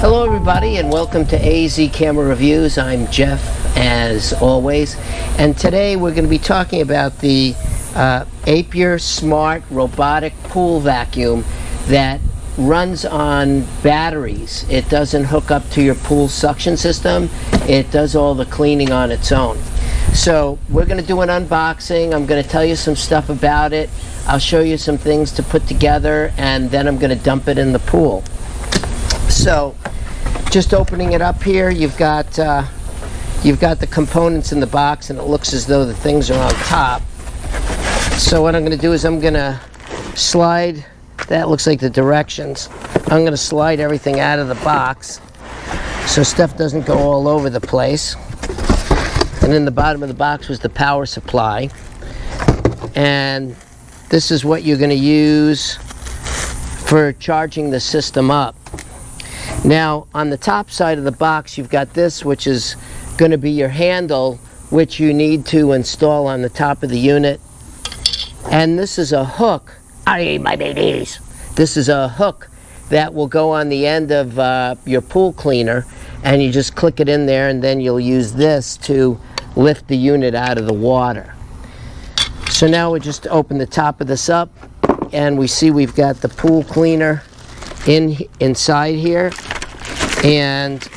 Hello everybody and welcome to AZCAMERA Reviews. I'm Jeff as always, and today we're going to be talking about the Aiper Smart Robotic Pool Vacuum that runs on batteries. It doesn't hook up to your pool suction system. It does all the cleaning on its own. So we're going to do an unboxing. I'm going to tell you some stuff about it. I'll show you some things to put together, and then I'm going to dump it in the pool. So just opening it up here, you've got the components in the box, and it looks as though the things are on top. So what I'm going to do is I'm going to slide, that looks like the directions. I'm going to slide everything out of the box so stuff doesn't go all over the place. And in the bottom of the box was the power supply. And this is what you're going to use for charging the system up. Now, on the top side of the box, you've got this, which is going to be your handle, which you need to install on the top of the unit. And this is a hook. My babies. This is a hook that will go on the end of your pool cleaner, and you just click it in there, and then you'll use this to lift the unit out of the water. So now we just open the top of this up, and we see we've got the pool cleaner inside here, and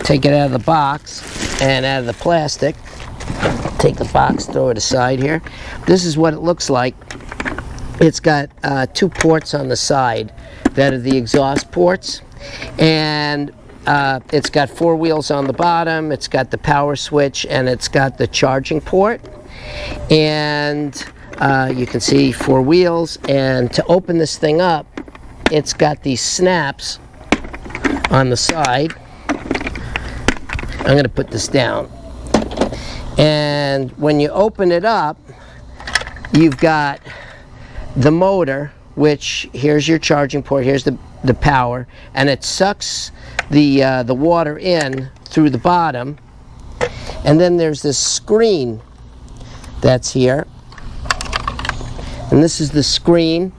take it out of the box and out of the plastic. Take the box, throw it aside here. This is what it looks like. It's got two ports on the side that are the exhaust ports, and it's got four wheels on the bottom. It's got the power switch, and it's got the charging port, and you can see four wheels. And to open this thing up, it's got these snaps on the side. I'm going to put this down. And when you open it up, you've got the motor, which here's your charging port, here's the power, and it sucks the water in through the bottom. And then there's this screen that's here. And this is the screen.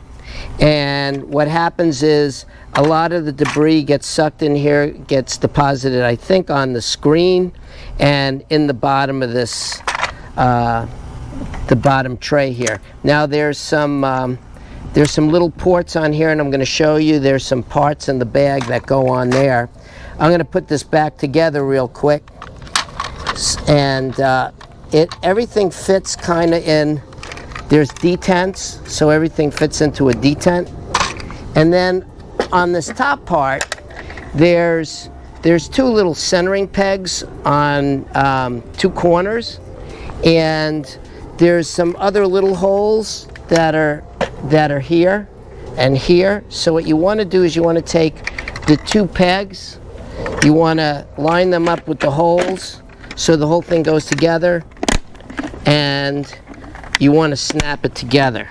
And what happens is a lot of the debris gets sucked in here, gets deposited, I think, on the screen and in the bottom of this, the bottom tray here. Now there's some little ports on here, and I'm going to show you. There's some parts in the bag that go on there. I'm going to put this back together real quick, and everything fits kind of in. There's detents, so everything fits into a detent. And then on this top part, there's two little centering pegs on two corners, and there's some other little holes that are here and here. So what you want to do is you want to take the two pegs, you want to line them up with the holes so the whole thing goes together, and you want to snap it together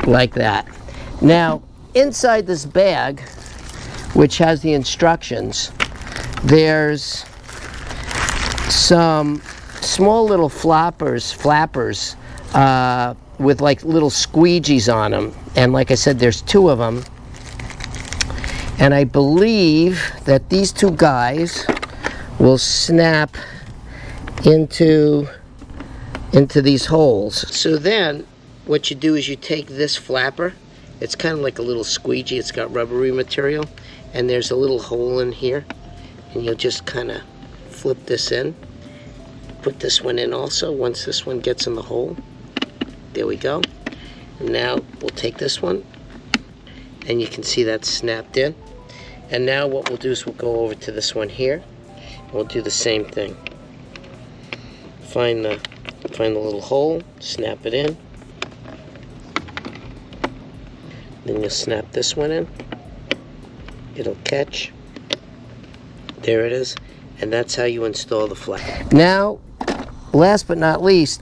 like that. Now, inside this bag, which has the instructions, there's some small little flappers with like little squeegees on them. And like I said, there's two of them. And I believe that these two guys will snap into these holes. So then what you do is you take this flapper. It's kind of like a little squeegee. It's got rubbery material, and there's a little hole in here, and you'll just kind of flip this in. Put this one in also once this one gets in the hole. There we go. And now we'll take this one, and you can see that's snapped in. And now what we'll do is we'll go over to this one here, and we'll do the same thing. Find the little hole, snap it in. Then you'll snap this one in. It'll catch. There it is. And that's how you install the flap. Now, last but not least,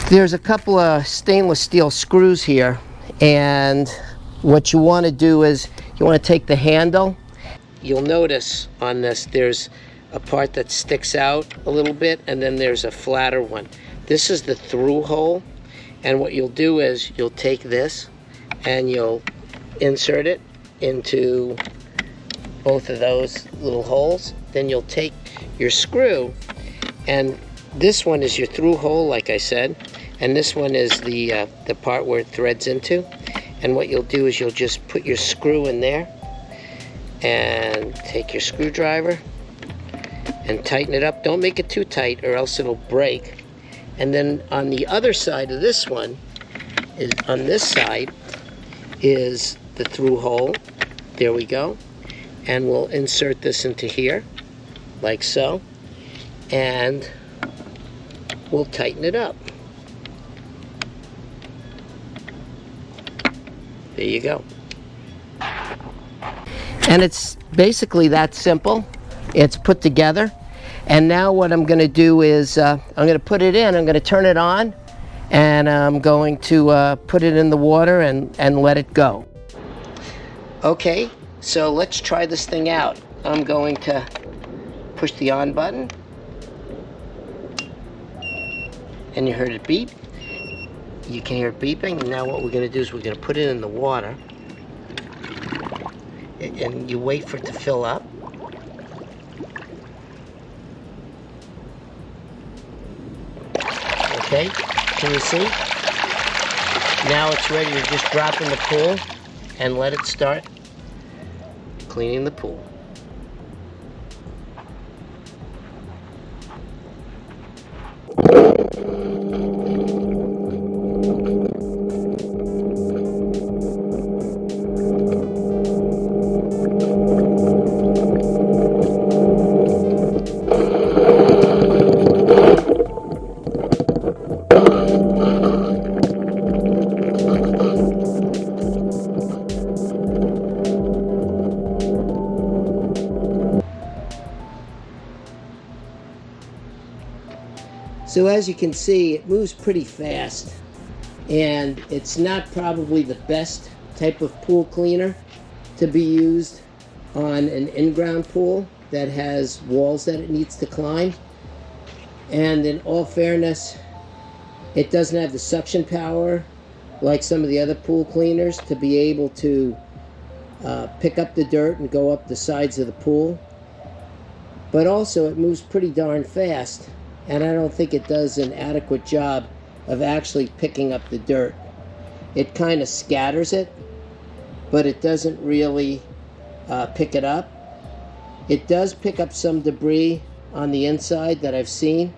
there's a couple of stainless steel screws here. And what you want to do is you want to take the handle. You'll notice on this there's a part that sticks out a little bit, and then there's a flatter one. This is the through hole, and what you'll do is you'll take this and you'll insert it into both of those little holes. Then you'll take your screw, and this one is your through hole, like I said, and this one is the part where it threads into. And what you'll do is you'll just put your screw in there and take your screwdriver and tighten it up. Don't make it too tight or else it'll break. And then on the other side of this one, on this side is the through hole. There we go. And we'll insert this into here, like so. And we'll tighten it up. There you go. And it's basically that simple. It's put together. And now what I'm going to do is I'm going to put it in. I'm going to turn it on, and I'm going to put it in the water and let it go. Okay, so let's try this thing out. I'm going to push the on button. And you heard it beep. You can hear it beeping. And now what we're going to do is we're going to put it in the water. And you wait for it to fill up. Okay, can you see? Now it's ready to just drop in the pool and let it start cleaning the pool. So as you can see, it moves pretty fast, and it's not probably the best type of pool cleaner to be used on an in-ground pool that has walls that it needs to climb. And in all fairness, it doesn't have the suction power like some of the other pool cleaners to be able to pick up the dirt and go up the sides of the pool. But also it moves pretty darn fast, and I don't think it does an adequate job of actually picking up the dirt. It kind of scatters it, but it doesn't really pick it up. It does pick up some debris on the inside that I've seen,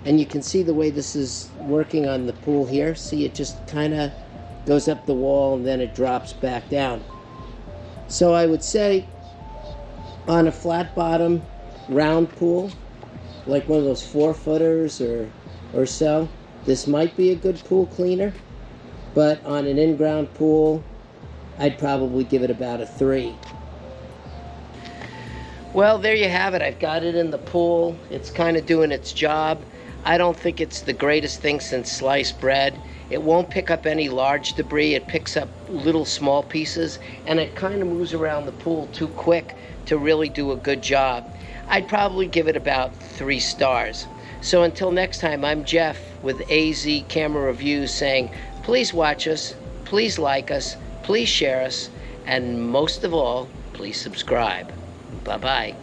and you can see the way this is working on the pool here. See, it just kind of goes up the wall and then it drops back down. So I would say on a flat bottom round pool, like one of those 4-footers or so, this might be a good pool cleaner. But on an in-ground pool, I'd probably give it about a 3. Well, there you have it. I've got it in the pool. It's kind of doing its job. I don't think it's the greatest thing since sliced bread. It won't pick up any large debris. It picks up little small pieces, and it kind of moves around the pool too quick to really do a good job. I'd probably give it about 3 stars. So until next time, I'm Jeff with AZCAMERA Reviews saying, please watch us, please like us, please share us, and most of all, please subscribe. Bye-bye.